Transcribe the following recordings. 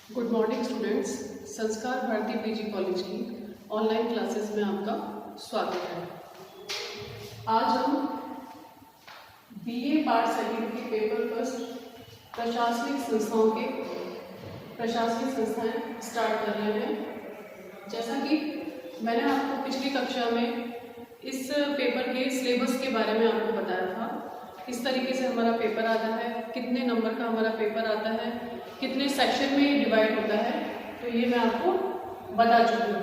Good morning students. संस्कार Bharti PG college की online classes में आपका स्वागत है। आज हम बीए पार्ट सेकंड के पेपर फर्स्ट प्रशासनिक संस्थाएं स्टार्ट कर रहे हैं। जैसा कि मैंने आपको पिछली कक्षा में इस पेपर के सिलेबस के बारे में आपको बताया था, किस तरीके से हमारा पेपर आता है, कितने नंबर का हमारा पेपर आता है, कितने सेक्शन में डिवाइड होता है, तो ये मैं आपको बता चुकी हूँ।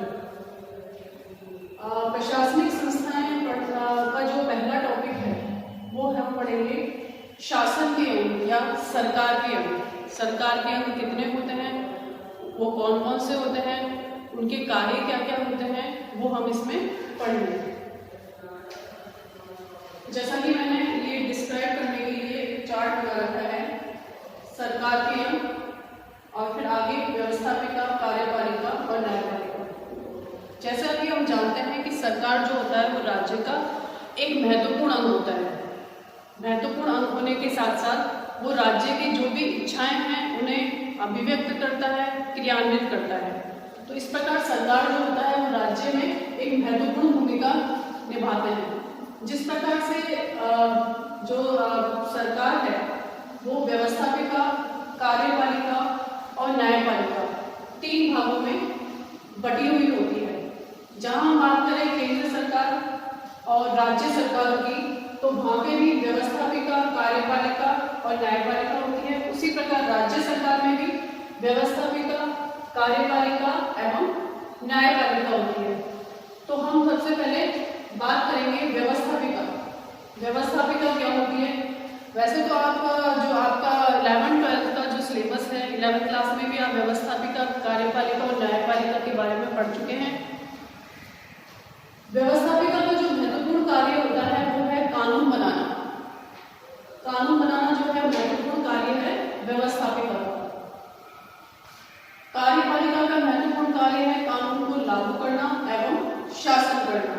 प्रशासनिक संस्थाएं का जो पहला टॉपिक है वो हम पढ़ेंगे शासन के अंग या सरकार के अंग। सरकार के अंग कितने होते हैं, वो कौन कौन से होते हैं, उनके कार्य क्या क्या होते हैं, वो हम इसमें पढ़ेंगे। जैसा कि मैंने ये डिस्क्राइब करने के लिए एक चार्ट बना रखा है, सरकार के अंग और फिर आगे व्यवस्थापिका, कार्यपालिका और न्यायपालिका। जैसा कि हम जानते हैं कि सरकार जो होता है वो राज्य का एक महत्वपूर्ण अंग होता है। महत्वपूर्ण अंग होने के साथ साथ वो राज्य की जो भी इच्छाएं हैं उन्हें अभिव्यक्त करता है, क्रियान्वित करता है। तो इस प्रकार सरकार जो होता है वो राज्य में एक महत्वपूर्ण भूमिका निभाते हैं। जिस प्रकार से जो सरकार है वो व्यवस्थापिका, कार्यपालिका और न्यायपालिका तीन भागों में बटी हुई होती है। जहां हम बात करें केंद्र सरकार और राज्य सरकारों की, तो वहां पे भी व्यवस्थापिका, कार्यपालिका और न्यायपालिका होती है। उसी प्रकार राज्य सरकार में भी व्यवस्थापिका, कार्यपालिका एवं न्यायपालिका होती है। तो हम सबसे पहले बात करेंगे व्यवस्थापिका। व्यवस्थापिका क्या होती है? वैसे तो आप जो आपका 11th-12th का जो सिलेबस है, 11th क्लास में भी आप व्यवस्थापिका, कार्यपालिका और न्यायपालिका के बारे में पढ़ चुके हैं। व्यवस्थापिका का जो महत्वपूर्ण कार्य होता है वो है कानून बनाना। कानून बनाना जो है महत्वपूर्ण कार्य है व्यवस्थापिका का। कार्यपालिका का महत्वपूर्ण कार्य है कानून को लागू करना एवं शासन करना।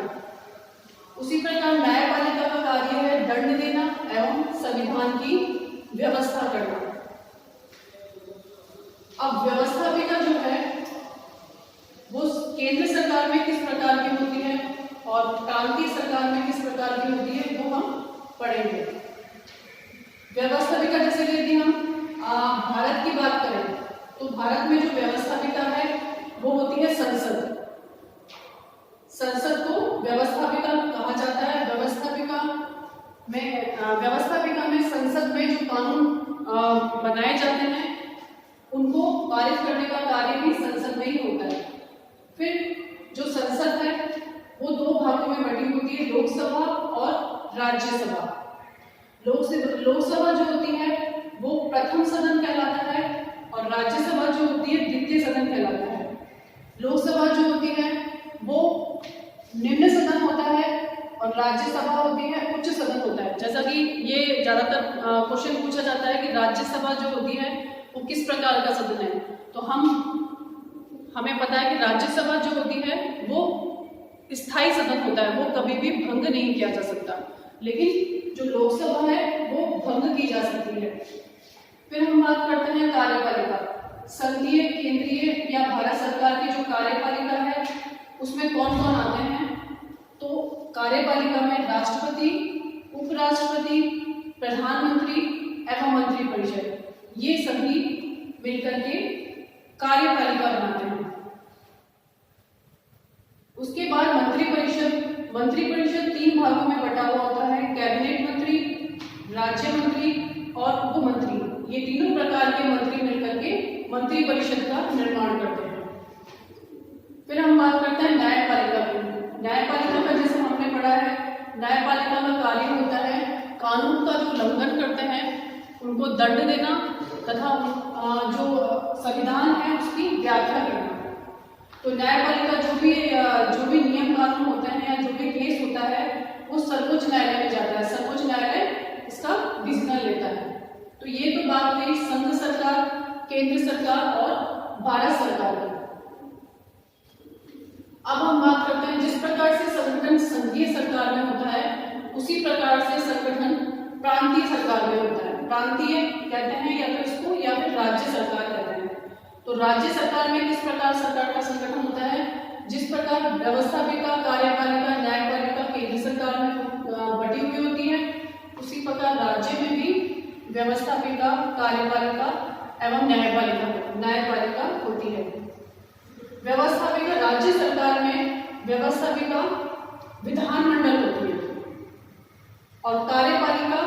उसी प्रकार न्यायपालिका का कार्य है दंड देना एवं संविधान की व्यवस्था करना। अब व्यवस्थापिका जो है वो केंद्र सरकार में किस प्रकार की होती है और प्रांतीय सरकार में किस प्रकार की होती है वो हम पढ़ेंगे। व्यवस्थापिका जैसे यदि हम भारत की बात करें तो भारत में जो व्यवस्थापिका है वो होती है संसद। संसद को व्यवस्थापिका कहा जाता है। व्यवस्थापिका में संसद में जो कानून बनाए जाते हैं उनको पारित करने का कार्य भी संसद में ही होता है। फिर जो संसद है वो दो भागों में बटी होती है, लोकसभा और राज्यसभा। लोकसभा जो होती है वो प्रथम सदन कहलाता है और राज्यसभा जो होती है द्वितीय सदन कहलाता है। लोकसभा जो होती है वो निम्न सदन होता है और राज्यसभा होती है उच्च सदन होता है। जैसा कि ये ज्यादातर क्वेश्चन पूछा जाता है कि राज्यसभा जो होती है वो किस प्रकार का सदन है, तो हमें पता है कि राज्यसभा जो होती है वो स्थायी सदन होता है, वो कभी भी भंग नहीं किया जा सकता। लेकिन जो लोकसभा है वो भंग की जा सकती है। फिर हम बात करते हैं कार्यपालिका। संघीय, केंद्रीय या भारत सरकार की जो कार्यपालिका है उसमें कौन कौन आते हैं? तो कार्यपालिका में राष्ट्रपति, उपराष्ट्रपति, प्रधानमंत्री एवं मंत्रिपरिषद, ये सभी मिलकर के कार्यपालिका बनाते हैं। उसके बाद मंत्रिपरिषद। मंत्रिपरिषद तीन भागों में बटा हुआ होता है, कैबिनेट मंत्री, राज्य मंत्री और उप मंत्री। ये तीनों प्रकार के मंत्री मिलकर के मंत्रिपरिषद का निर्माण करते हैं। फिर हम बात करते हैं न्यायपालिका की। न्यायपालिका का जैसे हमने पढ़ा है, न्यायपालिका का कार्य होता है कानून का जो उल्लंघन करते हैं उनको दंड देना तथा जो संविधान है उसकी व्याख्या करना। तो न्यायपालिका जो भी नियम कानून होते हैं या जो भी केस होता है वो सर्वोच्च न्यायालय में जाता है। सर्वोच्च न्यायालय इसका डिसीजन लेता है। तो ये तो बात रही संघ सरकार, केंद्र सरकार और भारत सरकार की। अब हम बात करते हैं जिस प्रकार से संगठन संघीय सरकार में होता है उसी प्रकार से संगठन प्रांतीय सरकार में होता है। प्रांतीय कहते हैं या तो इसको या फिर राज्य सरकार कहते हैं। तो राज्य सरकार में किस प्रकार सरकार का संगठन होता है, जिस प्रकार व्यवस्थापिका, कार्यपालिका, न्यायपालिका केंद्र सरकार में बटी हुई होती है, उसी प्रकार राज्य में भी व्यवस्थापिका, कार्यपालिका एवं न्यायपालिका होती है। व्यवस्थापिका राज्य सरकार में व्यवस्थापिका विधानमंडल होती है और कार्यपालिका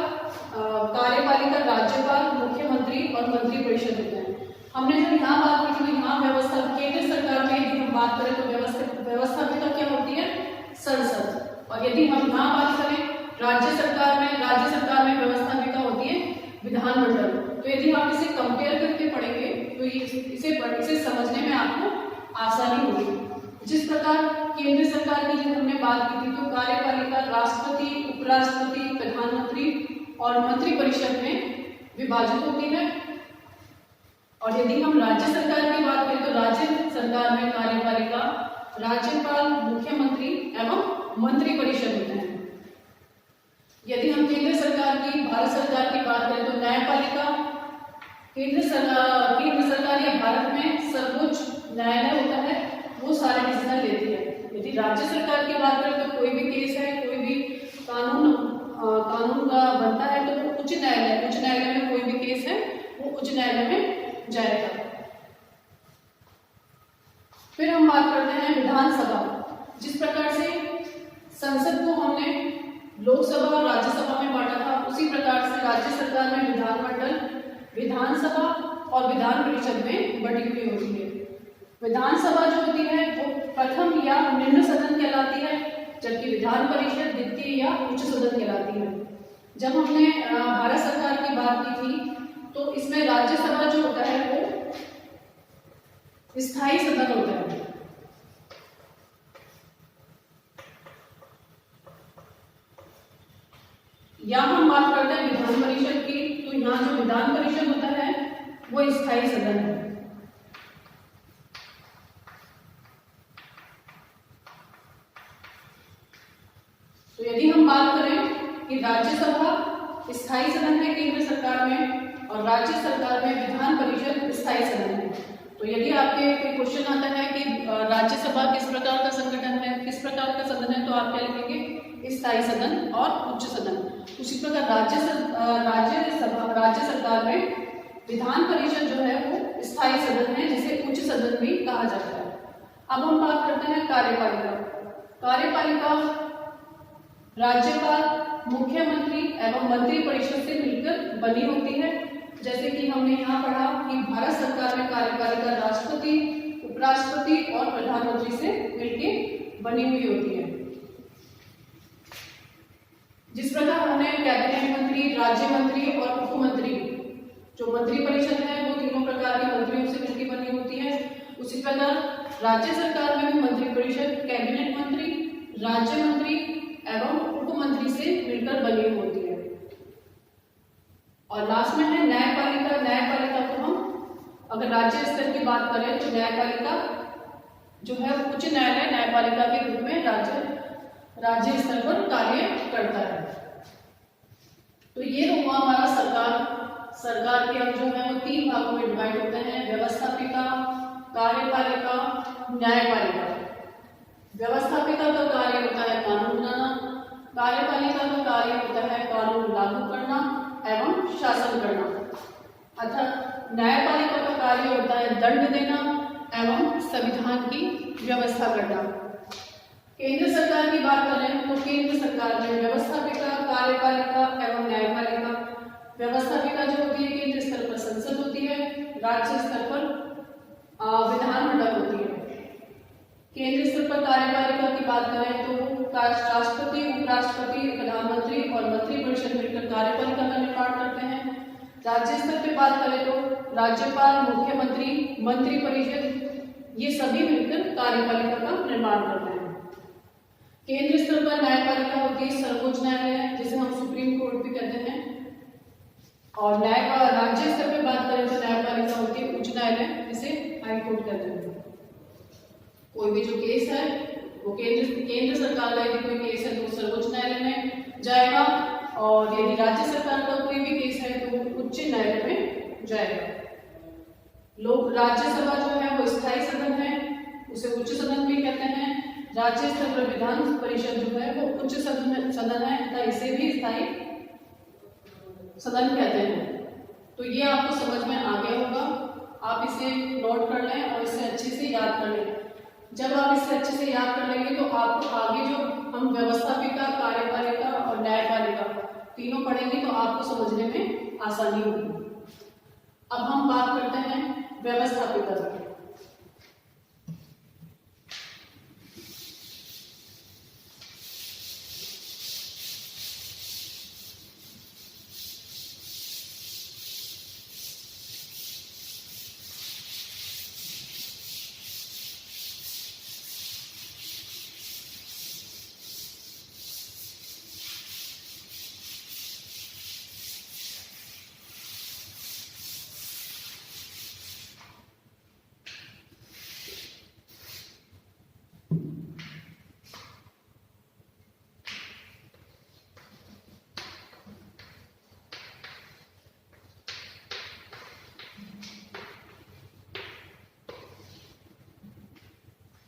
राज्यपाल, मुख्यमंत्री और मंत्री परिषद होते हैं। हमने जब यहाँ बात की थी, यहाँ व्यवस्था केंद्र सरकार में यदि हम बात करें तो व्यवस्थापिका क्या होती है, संसद। और यदि हम यहाँ बात करें राज्य सरकार में व्यवस्थापिका होती है विधानमंडल। तो यदि आप इसे कंपेयर करके पढ़ेंगे तो इसे समझने में आपको आसानी होगी। जिस प्रकार केंद्र सरकार की जब हमने बात की थी तो कार्यपालिका राष्ट्रपति, उपराष्ट्रपति, प्रधानमंत्री और मंत्री परिषद में विभाजित होती है। और यदि हम राज्य सरकार की बात करें तो राज्य सरकार में कार्यपालिका राज्यपाल, मुख्यमंत्री एवं मंत्री परिषद होते हैं। यदि हम केंद्र सरकार की, भारत सरकार की बात करें तो न्यायपालिका केंद्र सरकार या भारत में सर्वोच्च न्यायालय होता है, वो सारे डिसीजन लेती है। यदि राज्य सरकार की बात करें तो कोई भी केस है, कोई भी कानून का बनता है तो वो उच्च न्यायालय में कोई भी केस है वो उच्च न्यायालय में जाएगा। फिर हम बात करते हैं विधानसभा। जिस प्रकार से संसद को हमने लोकसभा और राज्यसभा में बांटा था, उसी प्रकार से राज्य सरकार में विधानमंडल, विधानसभा और विधान परिषद में बटी हुई होती है। विधानसभा जो होती है वो प्रथम या निम्न सदन कहलाती है, जबकि विधान परिषद द्वितीय या उच्च सदन कहलाती है। जब हमने भारत सरकार की बात की थी तो इसमें राज्यसभा जो होता है वो स्थायी सदन होता है। यहाँ हम बात करते हैं विधान परिषद की, तो यहाँ जो विधान परिषद होता है वो स्थायी सदन है। तो यदि हम बात करें कि राज्यसभा स्थायी सदन है केंद्र सरकार में और राज्य सरकार में विधान परिषद स्थायी सदन है, तो यदि आपके कोई क्वेश्चन आता है कि राज्यसभा किस प्रकार का संगठन है, किस प्रकार का सदन है, तो आप क्या लिखेंगे, स्थायी सदन और उच्च सदन। उसी प्रकार राज्य सरकार में विधान परिषद जो है वो स्थायी सदन है, जिसे उच्च सदन भी कहा जाता है। अब हम बात करते हैं कार्यपालिका। कार्यपालिका राज्यपाल, मुख्यमंत्री एवं मंत्री परिषद से मिलकर बनी होती है। जैसे कि हमने यहाँ पढ़ा कि भारत सरकार में कार्यपालिका राष्ट्रपति, उपराष्ट्रपति और प्रधानमंत्री से मिलकर बनी हुई होती है। जिस प्रकार हमने कैबिनेट मंत्री, राज्य मंत्री और उपमंत्री, जो मंत्री परिषद है वो तीनों प्रकार के मंत्रियों से मिलकर बनी होती है, उसी प्रकार राज्य सरकार में भी मंत्री परिषद कैबिनेट मंत्री, राज्य मंत्री एवं उपमंत्री से मिलकर बनी होती है। और लास्ट में है न्यायपालिका। न्यायपालिका को हम अगर राज्य स्तर की बात करें तो न्यायपालिका जो है उच्च न्यायालय न्यायपालिका के रूप में राज्य स्तर पर कार्य करता है। तो ये हुआ हमारा सरकार के अंग जो है वो 3 भागों में डिवाइड होते हैं, व्यवस्थापिका, कार्यपालिका, न्यायपालिका। व्यवस्थापिका का कार्य होता है कानून बनाना, कार्यपालिका का कार्य होता है कानून लागू करना एवं शासन करना, अतः न्यायपालिका का कार्य होता है दंड देना एवं संविधान की व्यवस्था करना। केंद्र सरकार की बात करें तो केंद्र सरकार में व्यवस्थापिका, कार्यपालिका एवं न्यायपालिका। व्यवस्थापिका जो होती है केंद्र स्तर पर संसद होती है, राज्य स्तर पर विधानमंडल होती है। केंद्र स्तर पर कार्यपालिका की बात करें तो राष्ट्रपति, उपराष्ट्रपति, प्रधानमंत्री और मंत्री परिषद मिलकर कार्यपालिका का निर्माण करते हैं। राज्य स्तर पर बात करें तो राज्यपाल, मुख्यमंत्री, मंत्री परिषद ये सभी मिलकर कार्यपालिका का निर्माण करते हैं। केंद्र स्तर पर न्यायपालिका होती है सर्वोच्च न्यायालय, जिसे हम सुप्रीम कोर्ट भी कहते हैं। और राज्य स्तर पर बात करें तो न्यायपालिका होती है उच्च न्यायालय, जिसे हाई कोर्ट कहते हैं। कोई भी जो केस है वो केंद्र सरकार का यदि कोई केस है तो सर्वोच्च न्यायालय में जाएगा, और यदि राज्य सरकार का कोई भी केस है तो वो उच्च न्यायालय में जाएगा। लोग राज्यसभा जो है वो स्थायी सदन है, उसे उच्च सदन भी कहते हैं। राज्य स्तर पर विधान परिषद जो है वो उच्च सदन है तथा इसे भी स्थायी सदन कहते हैं। तो ये आपको समझ में आ गया होगा, आप इसे नोट कर लें और इसे अच्छे से याद कर लें। जब आप इसे अच्छे से याद कर लेंगे तो आपको आगे जो हम व्यवस्थापिका, कार्यपालिका और न्यायपालिका तीनों पढ़ेंगे तो आपको समझने में आसानी होगी। अब हम बात करते हैं व्यवस्थापिका की।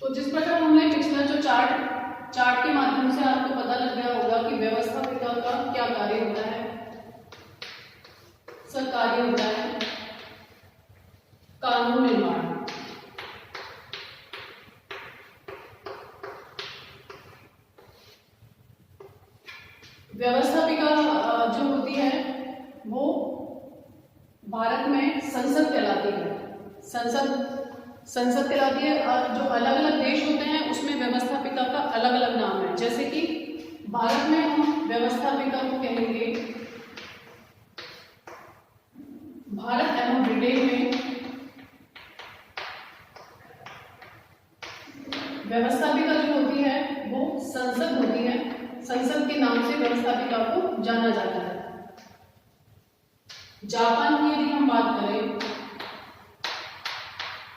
तो जिस प्रकार हमने पिछला जो चार्ट के माध्यम से आपको पता लग गया होगा कि व्यवस्थापिका का क्या कार्य होता है। सर कार्य होता है कानून निर्माण। व्यवस्थापिका जो होती है वो भारत में संसद कहलाती है। संसद कहलाती है और जो अलग अलग देश होते हैं उसमें व्यवस्थापिका का अलग अलग नाम है। जैसे कि भारत में हम व्यवस्थापिका को कहेंगे, भारत एवं ब्रिटेन में व्यवस्थापिका जो होती है वो संसद होती है। संसद के नाम से व्यवस्थापिका को जाना जाता है। जापान की यदि हम बात करें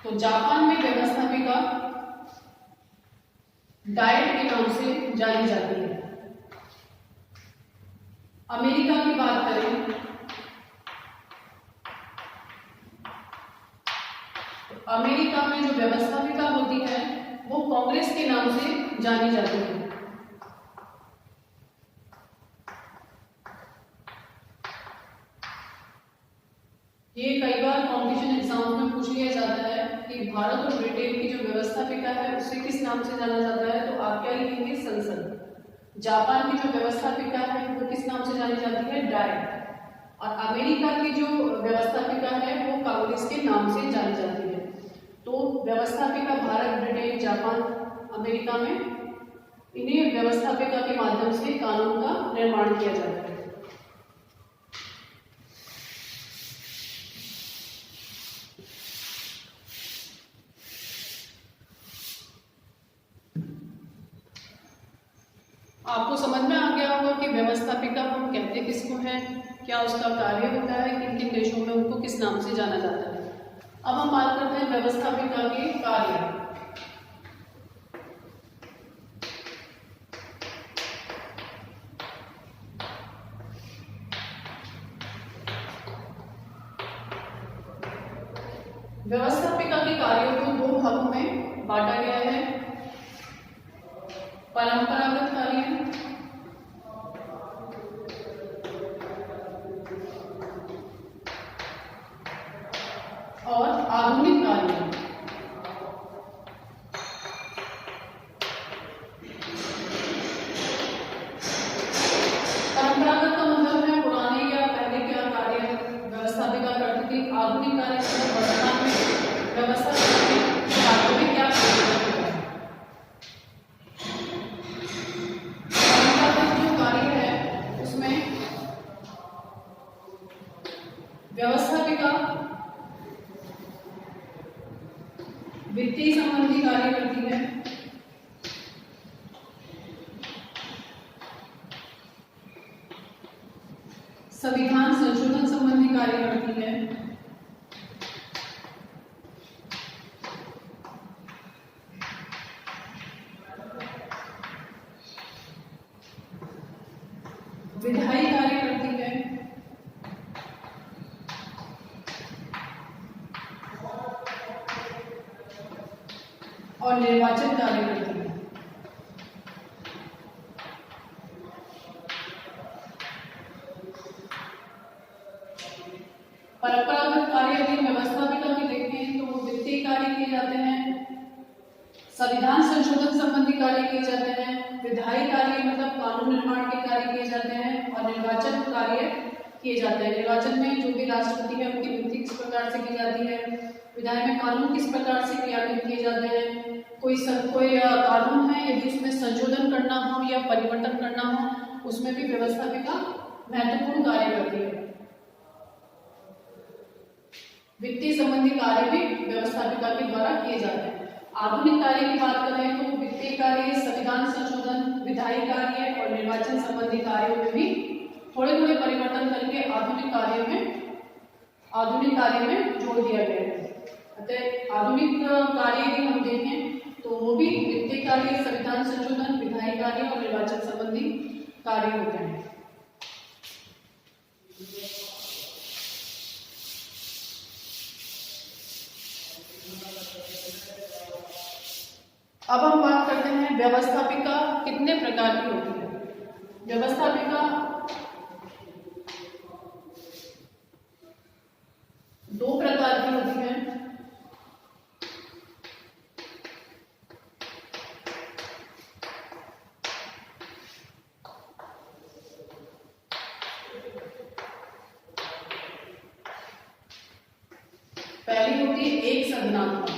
तो जापान में व्यवस्थापिका डायट के नाम से जानी जाती है। अमेरिका की बात करें तो अमेरिका में जो व्यवस्थापिका होती है वो कांग्रेस के नाम से जानी जाती है। ये कई बार कॉम्पिटिशन एग्जाम में पूछ लिया जाता है कि भारत और ब्रिटेन की जो व्यवस्थापिका है उसे किस नाम से जाना जाता है, तो आप क्या लिखेंगे? संसद। जापान की जो व्यवस्थापिका है वो किस नाम से जानी जाती है? डायट। और अमेरिका की जो व्यवस्थापिका है वो कांग्रेस के नाम से जानी जाती है। तो व्यवस्थापिका भारत, ब्रिटेन, जापान, अमेरिका में इन्हीं व्यवस्थापिका के माध्यम से कानून का निर्माण किया जाता है। आपको समझ में आ गया होगा कि व्यवस्थापिका हम कहते किसको हैं, क्या उसका कार्य होता है, किन किन देशों में उनको किस नाम से जाना जाता है। अब हम बात करते हैं व्यवस्थापिका के कार्य। व्यवस्थापिका के कार्यों को दो भागों में बांटा गया है। परंपरागत कार्य और आधुनिक कार्य। परंपरागत का मतलब है पुराने या पहले क्या कार्य व्यवस्थापिका करती थी। आधुनिक कार्य वर्तमान में व्यवस्थापिका के कार्यों में क्या व्यवस्थापिका वित्तीय संबंधी कार्य करती है, संविधान संशोधन संबंधी कार्य करती है, विधायी कार्य करती है, और निर्वाचन कार्य करती है। परंपरागत कार्य यदि व्यवस्थापिका की देखें तो वित्तीय कार्य किए जाते हैं, संविधान संशोधन संबंधी कार्य किए जाते हैं, विधायी कार्य मतलब कानून निर्माण के कार्य किए जाते हैं, और निर्वाचन कार्य किए जाते हैं। निर्वाचन में जो भी राष्ट्रपति है उनकी नियुक्ति किस प्रकार से की जाती है, विधायी में कानून किस प्रकार से क्रियान्वित किए जाते हैं, कोई कानून है यदि उसमें संशोधन करना हो या परिवर्तन करना हो उसमें भी व्यवस्थापिका महत्वपूर्ण कार्य करती है। वित्तीय संबंधी कार्य भी व्यवस्थापिका के द्वारा किए जाते हैं। आधुनिक कार्य की बात करें तो वित्तीय कार्य, संविधान संशोधन, विधायी कार्य और निर्वाचन संबंधी कार्यों में भी थोड़े थोड़े परिवर्तन करके आधुनिक कार्य में जोड़ दिया गया है। अतः आधुनिक कार्य यदि हम देखें तो वो भी वित्तीय कार्य, संविधान संशोधन, विधायी कार्य और निर्वाचन संबंधी कार्य होते हैं। अब हम बात करते हैं व्यवस्थापिका कितने प्रकार की होती है। व्यवस्थापिका दो प्रकार की होती है। पहली होती है एक संज्ञानात्मक।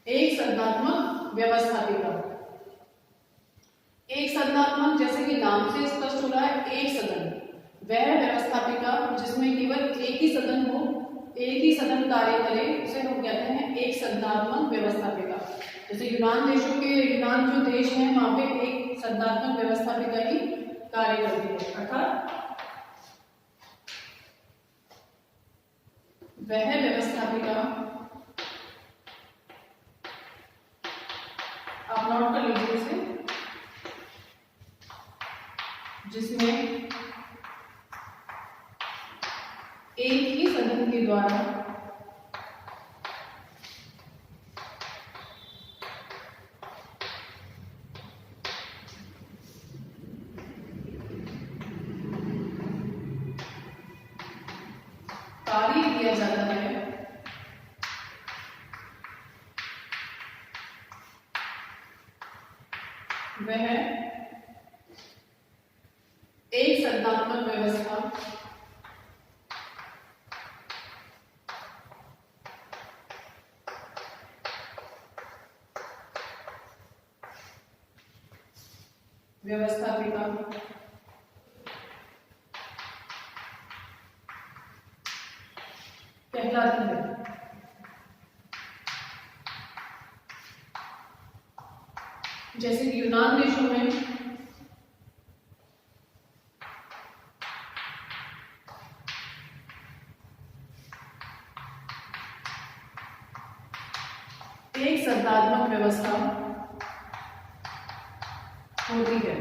एक संज्ञानात्मक व्यवस्थापिका। एक संज्ञानात्मक जैसे कि नाम से स्पष्ट हो रहा है, एक सदन, वह व्यवस्थापिका जिसमें केवल एक ही सदन हो, एक ही सदन कार्य करे, उसे हम कहते हैं एक संज्ञानात्मक व्यवस्थापिका। जैसे यूनान जो देश है वहां पे एक संज्ञानात्मक व्यवस्थापिका ही कार्य करती है, अर्थात वह व्यवस्थापिका, आप नोट कर लीजिए इसे, जिसमें एक ही सदन के द्वारा कार्य किया जाता है, वह एक संज्ञानात्मक व्यवस्था व्यवस्थापिका कहलाती है। जैसे कि यूनान देशों में एक संज्ञानात्मक व्यवस्था होती है।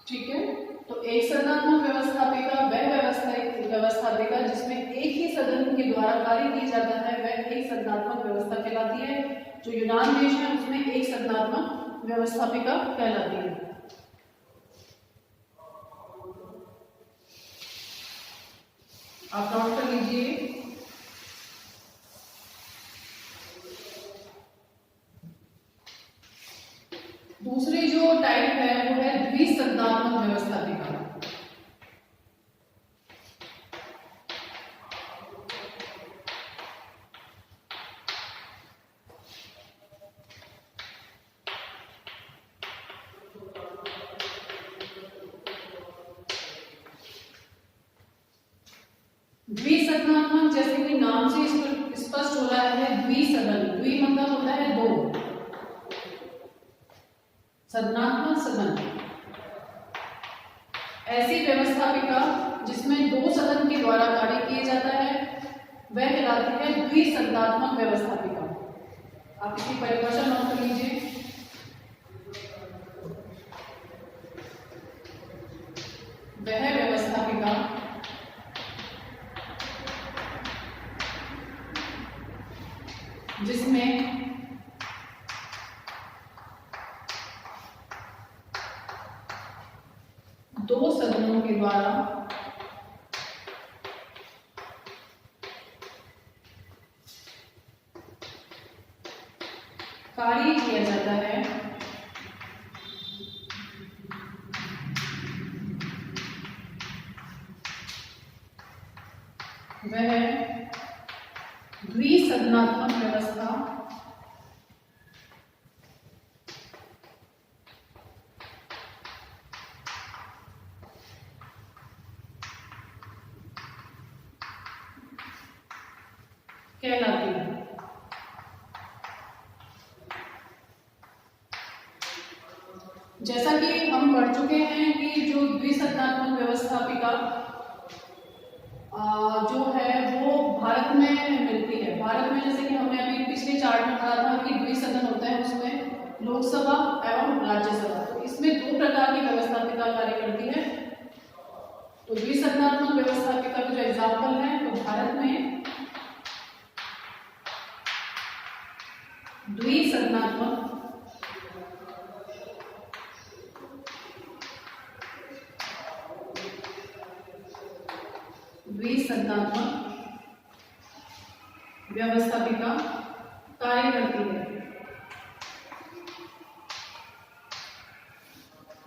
ठीक है, तो एक संज्ञानात्मक व्यवस्थापिका वह व्यवस्थापिका जिसमें एक ही सदन के द्वारा कार्य किया जाता है, वह एक संज्ञानात्मक व्यवस्था कहलाती है। जो यूनान देश है उसमें एक संज्ञानात्मक व्यवस्थापिका कहलाती है। आप नोट कर लीजिए। दूसरी जो टाइप है वो है द्विसंज्ञानात्मक व्यवस्थापिका। द्विसंज्ञानात्मक जैसे कि नाम से स्पष्ट हो रहा है, द्विसदन, द्वि मतलब होता है दो, सदनात्मक सदन ऐसी व्यवस्थापिका जिसमें 2 सदन के द्वारा कार्य किया जाता है वह कहलाती है द्विसदनात्मक व्यवस्थापिका। आप इसकी परिभाषा नोट कर लीजिए। वह व्यवस्थापिका जिसमें 2 सदनों के द्वारा कार्य किया जाता है वह द्विसदनात्मक व्यवस्था कहलाती है। जैसा कि हम पढ़ चुके हैं कि जो द्विसदनात्मक व्यवस्थापिका जो है वो भारत में मिलती है। भारत में जैसे कि हमने अभी पिछले चार्ट में पढ़ा था कि द्विसदन होता है, उसमें लोकसभा एवं राज्यसभा। तो इसमें 2 प्रकार की व्यवस्थापिका कार्य करती है। तो द्विसदनात्मक व्यवस्थापिका का जो एग्जाम्पल है तो भारत में द्विसदनात्मक व्यवस्थापिका कार्य करती है।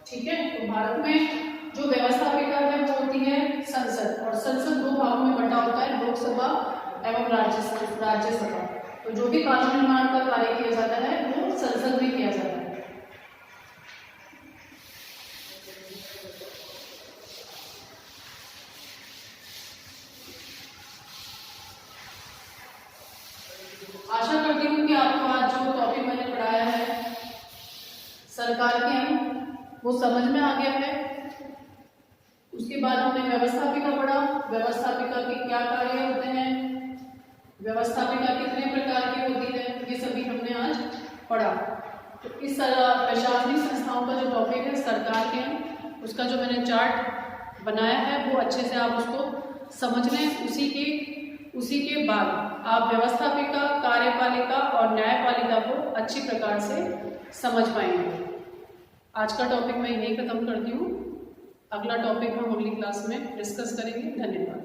ठीक है, तो भारत में जो व्यवस्थापिका है वो होती है संसद, और संसद 2 भागों में बंटा होता है, लोकसभा एवं राज्यसभा। तो जो भी कानून निर्माण का कार्य किया जाता है वो संसद में किया जाता है। आशा करती हूँ कि आपको आज जो टॉपिक मैंने पढ़ाया है सरकार के अंग वो समझ में आ गया है। उसके बाद हमने व्यवस्थापिका पढ़ा, व्यवस्थापिका के क्या कार्य होते हैं, व्यवस्थापिका कितने प्रकार की होती है, ये सभी हमने आज पढ़ा। तो इस प्रशासनिक संस्थाओं का जो टॉपिक है सरकार के अंग, उसका जो मैंने चार्ट बनाया है वो अच्छे से आप उसको समझ लें। उसी के बाद आप व्यवस्थापिका, कार्यपालिका और न्यायपालिका को अच्छी प्रकार से समझ पाएंगे। आज का टॉपिक मैं यही खत्म करती हूँ। अगला टॉपिक हम अगली क्लास में डिस्कस करेंगे। धन्यवाद।